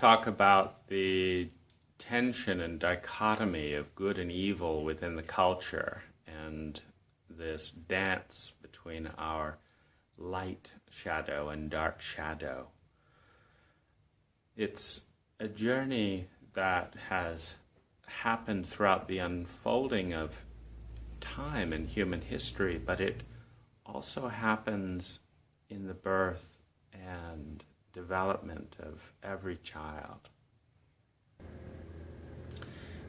talk about the tension and dichotomy of good and evil within the culture, and this dance between our light shadow and dark shadow. It's a journey that has happened throughout the unfolding of time in human history, but it also happens in the birth and development of every child.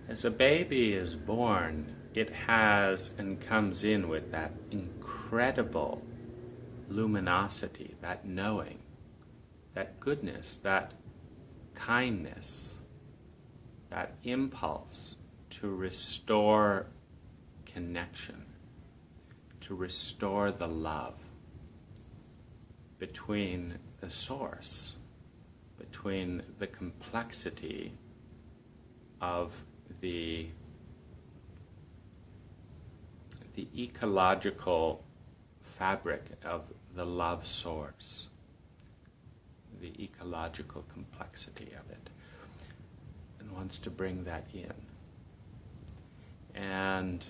As a baby is born, it has and comes in with that incredible luminosity, that knowing, that goodness, that kindness, that impulse to restore connection, to restore the love between the source, between the complexity of the ecological fabric of the love source, the ecological complexity of it, and wants to bring that in. And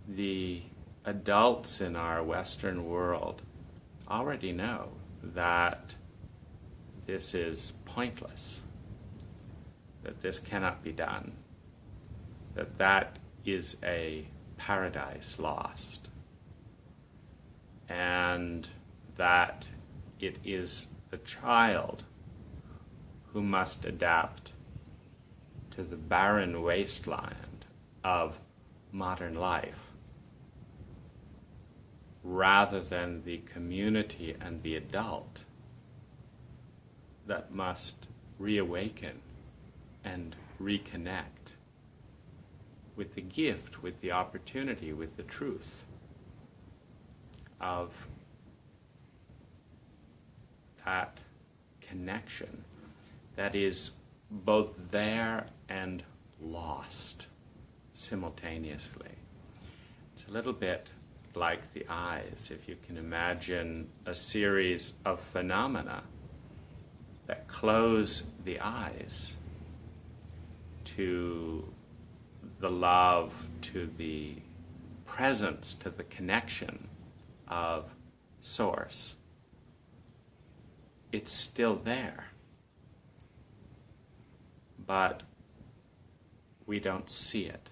the adults in our Western world already know that this is pointless, that this cannot be done, that that is a paradise lost, and that it is the child who must adapt to the barren wasteland of modern life, rather than the community and the adult that must reawaken and reconnect with the gift, with the opportunity, with the truth of that connection that is both there and lost simultaneously. It's a little bit like the eyes. If you can imagine a series of phenomena that close the eyes to the love, to the presence, to the connection of Source, it's still there. But we don't see it.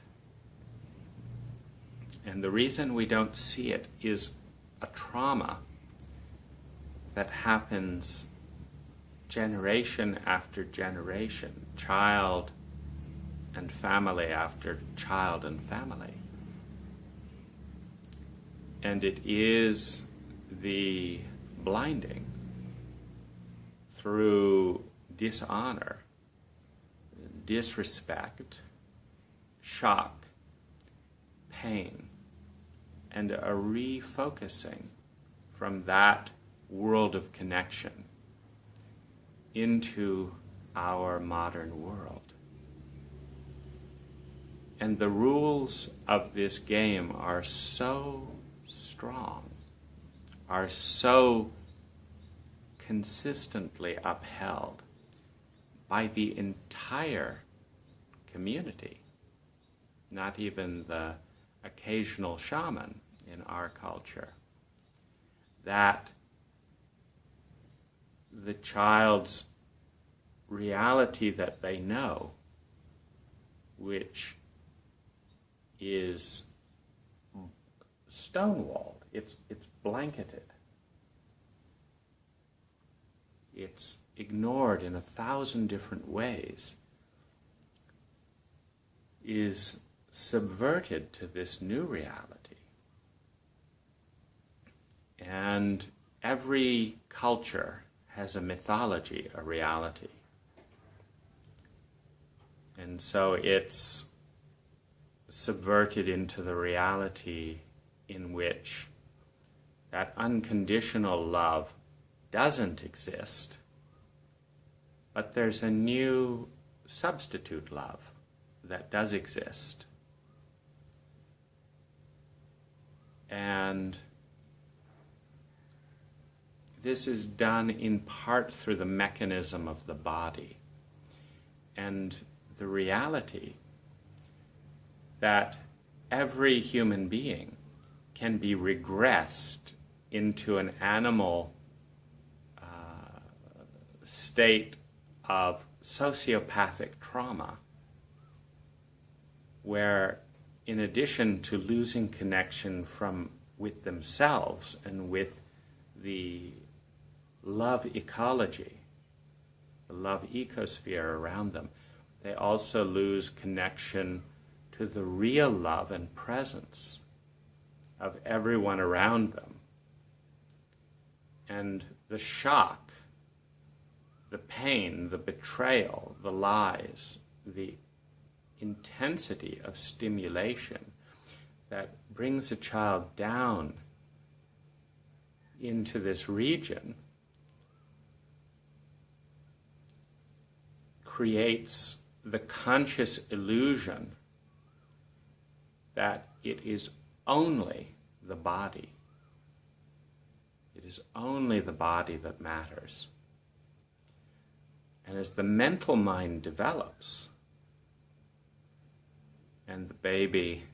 And the reason we don't see it is a trauma that happens generation after generation, child and family after child and family. And it is the blinding through dishonor, disrespect, shock, pain, and a refocusing from that world of connection into our modern world. And the rules of this game are so strong, are so consistently upheld by the entire community, not even the occasional shaman in our culture, that the child's reality that they know, which is stonewalled, it's blanketed, it's ignored in 1,000 different ways, is subverted to this new reality. And every culture has a mythology, a reality. And so it's subverted into the reality in which that unconditional love doesn't exist, but there's a new substitute love that does exist. And this is done in part through the mechanism of the body. and the reality that every human being can be regressed into an animal state of sociopathic trauma, where in addition to losing connection with themselves and with the love ecology, the love ecosphere around them, they also lose connection to the real love and presence of everyone around them. And the shock, the pain, the betrayal, the lies, the intensity of stimulation that brings a child down into this region creates the conscious illusion that it is only the body. It is only the body that matters. And as the mental mind develops, and the baby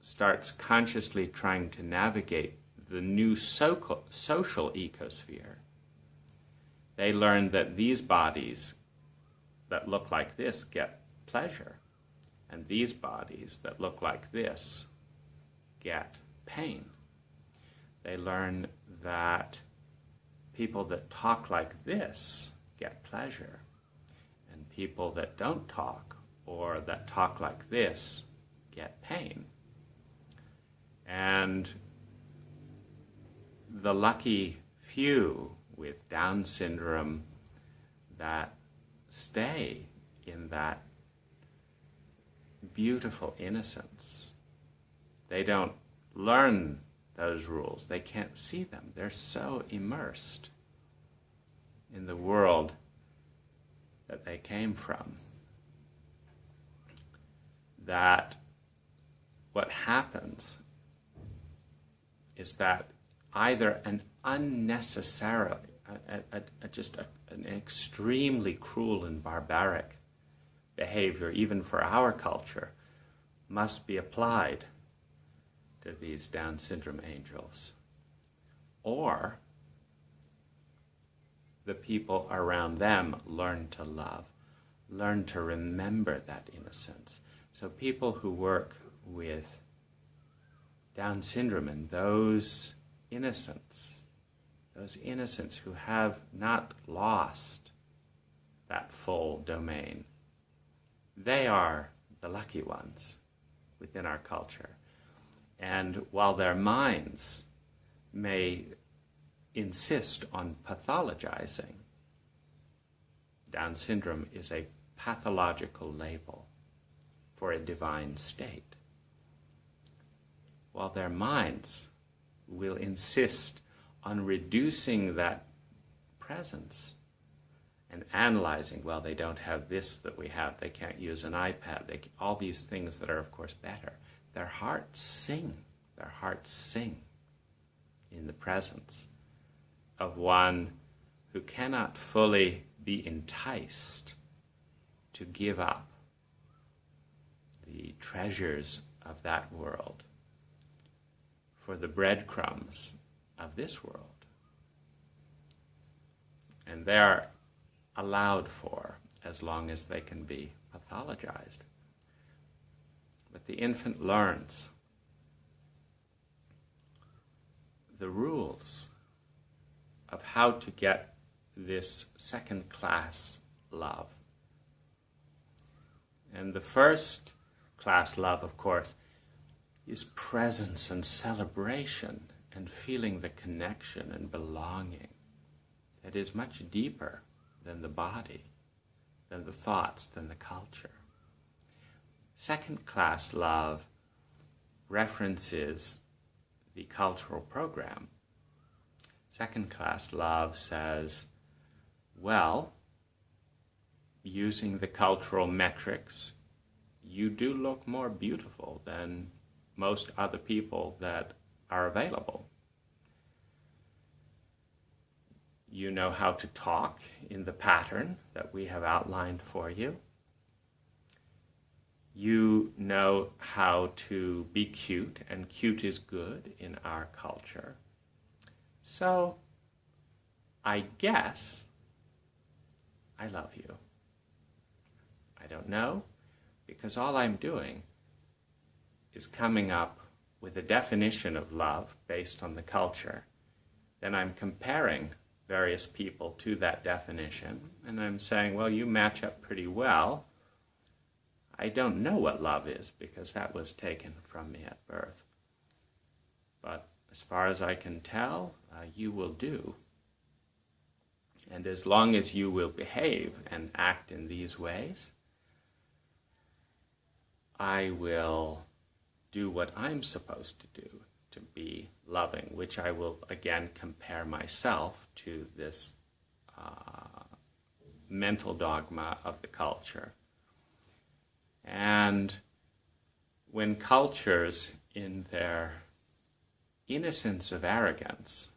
starts consciously trying to navigate the new social ecosphere, they learn that these bodies that look like this get pleasure, and these bodies that look like this get pain. They learn that people that talk like this get pleasure, and people that don't talk or that talk like this get pain. And the lucky few with Down syndrome that stay in that beautiful innocence, they don't learn those rules. They can't see them. They're so immersed in the world that they came from that what happens is that either an unnecessarily, an extremely cruel and barbaric behavior, even for our culture, must be applied to these Down syndrome angels, or the people around them learn to love, learn to remember that innocence. So people who work with Down syndrome and those innocents who have not lost that full domain, they are the lucky ones within our culture. And while their minds may insist on pathologizing, Down syndrome is a pathological label for a divine state. While their minds will insist on reducing that presence and analyzing, well, they don't have this that we have, they can't use an iPad, all these things that are, of course, better. Their hearts sing in the presence of one who cannot fully be enticed to give up the treasures of that world for the breadcrumbs of this world. And they're allowed for as long as they can be pathologized. But the infant learns the rules of how to get this second-class love. And the first-class love, of course, is presence and celebration and feeling the connection and belonging that is much deeper than the body, than the thoughts, than the culture. Second-class love references the cultural program. Second-class love says, well, using the cultural metrics, you do look more beautiful than most other people that are available. You know how to talk in the pattern that we have outlined for you. You know how to be cute, and cute is good in our culture. So, I guess I love you. I don't know, because all I'm doing is coming up with a definition of love based on the culture. Then I'm comparing various people to that definition, and I'm saying, well, you match up pretty well. I don't know what love is, because that was taken from me at birth. But as far as I can tell, you will do. And as long as you will behave and act in these ways, I will do what I'm supposed to do to be loving, which I will again compare myself to this mental dogma of the culture. And when cultures, in their innocence of arrogance,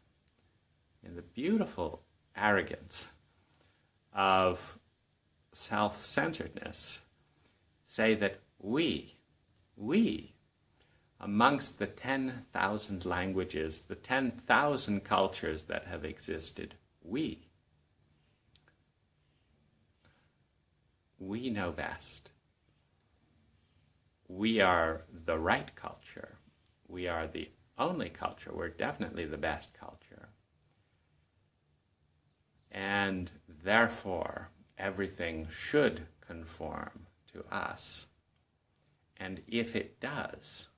in the beautiful arrogance of self-centeredness, say that we, amongst the 10,000 languages, the 10,000 cultures that have existed, we know best. We are the right culture. We are the only culture. We're definitely the best culture. And therefore, everything should conform to us. And if it does,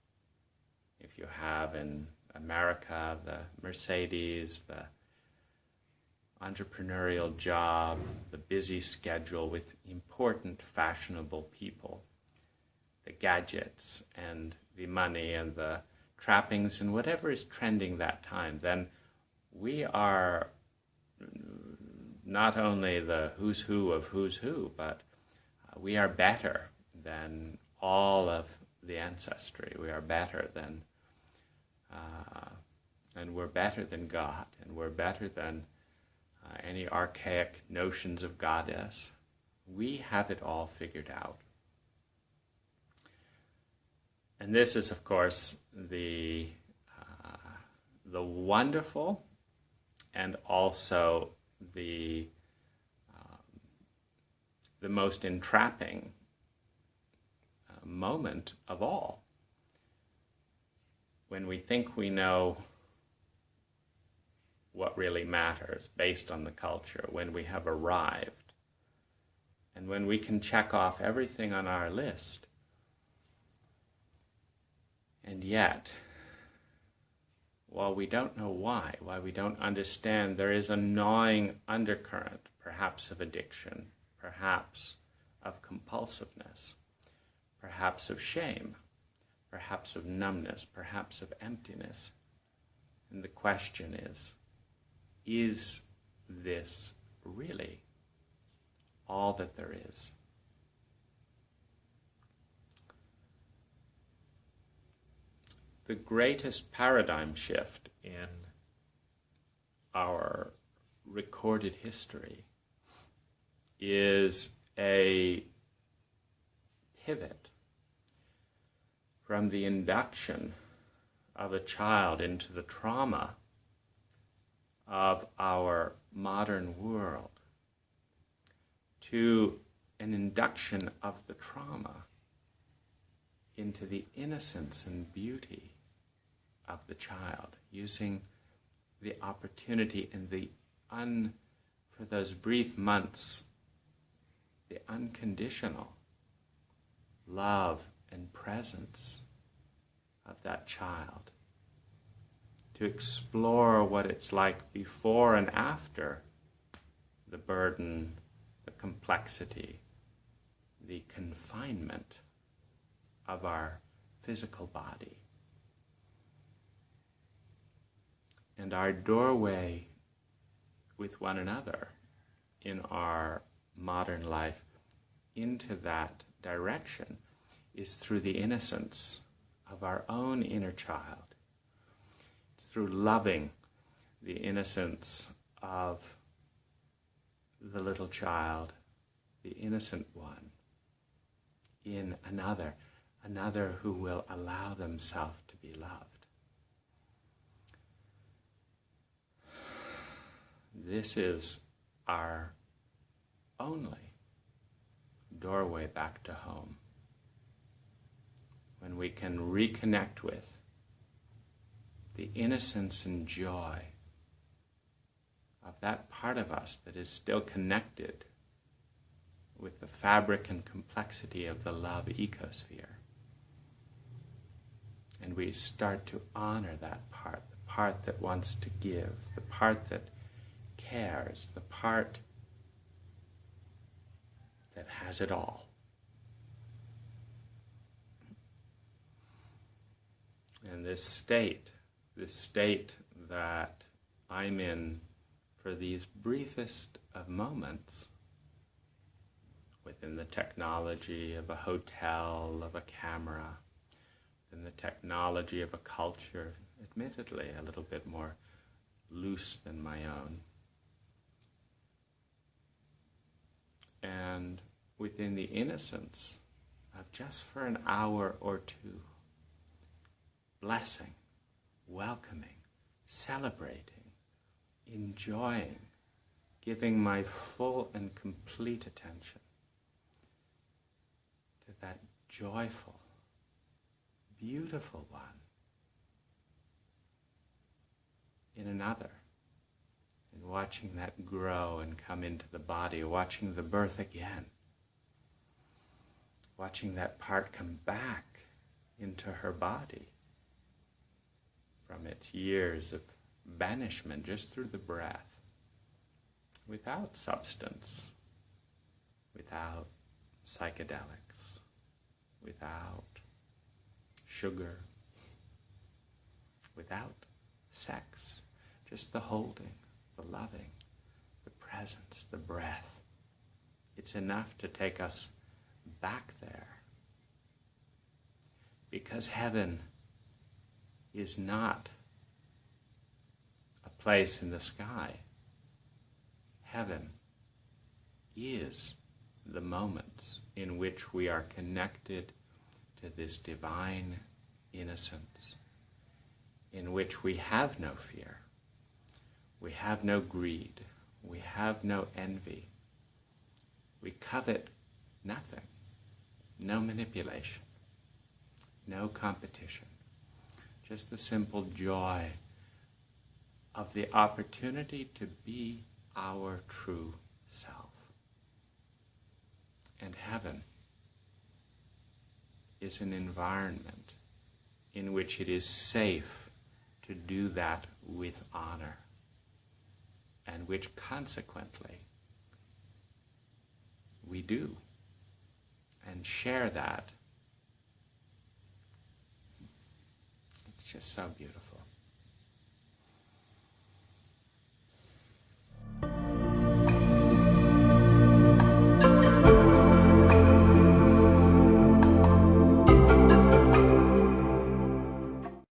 if you have in America the Mercedes, the entrepreneurial job, the busy schedule with important, fashionable people, the gadgets and the money and the trappings and whatever is trending that time, then we are not only the who's who of who's who, but we are better than all of the ancestry. We are better than, and we're better than God, and we're better than any archaic notions of goddess. We have it all figured out. And this is, of course, the wonderful and also the most entrapping moment of all. When we think we know what really matters based on the culture, when we have arrived, and when we can check off everything on our list, and yet, while we don't know why we don't understand, there is a gnawing undercurrent, perhaps of addiction, perhaps of compulsiveness, perhaps of shame, perhaps of numbness, perhaps of emptiness. And the question is this really all that there is? The greatest paradigm shift in our recorded history is a pivot from the induction of a child into the trauma of our modern world to an induction of the trauma into the innocence and beauty of the child, using the opportunity and for those brief months, the unconditional love and presence of that child, to explore what it's like before and after the burden, the complexity, the confinement of our physical body. And our doorway with one another in our modern life into that direction is through the innocence of our own inner child. It's through loving the innocence of the little child, the innocent one, in another who will allow themselves to be loved. This is our only doorway back to home. When we can reconnect with the innocence and joy of that part of us that is still connected with the fabric and complexity of the love ecosphere. And we start to honor that part, the part that wants to give, the part that cares, the part that has it all. And this state that I'm in for these briefest of moments, within the technology of a hotel, of a camera, within the technology of a culture, admittedly a little bit more loose than my own, and within the innocence of just for an hour or two, blessing, welcoming, celebrating, enjoying, giving my full and complete attention to that joyful, beautiful one in another, and watching that grow and come into the body, watching the birth again, watching that part come back into her body from its years of banishment just through the breath, without substance, without psychedelics, without sugar, without sex, just the holding, the loving, the presence, the breath. It's enough to take us back there, because heaven is not a place in the sky. Heaven is the moments in which we are connected to this divine innocence, in which we have no fear, we have no greed, we have no envy, we covet nothing, no manipulation, no competition, just the simple joy of the opportunity to be our true self. And heaven is an environment in which it is safe to do that with honor, and which consequently we do, and share that. It's just so beautiful.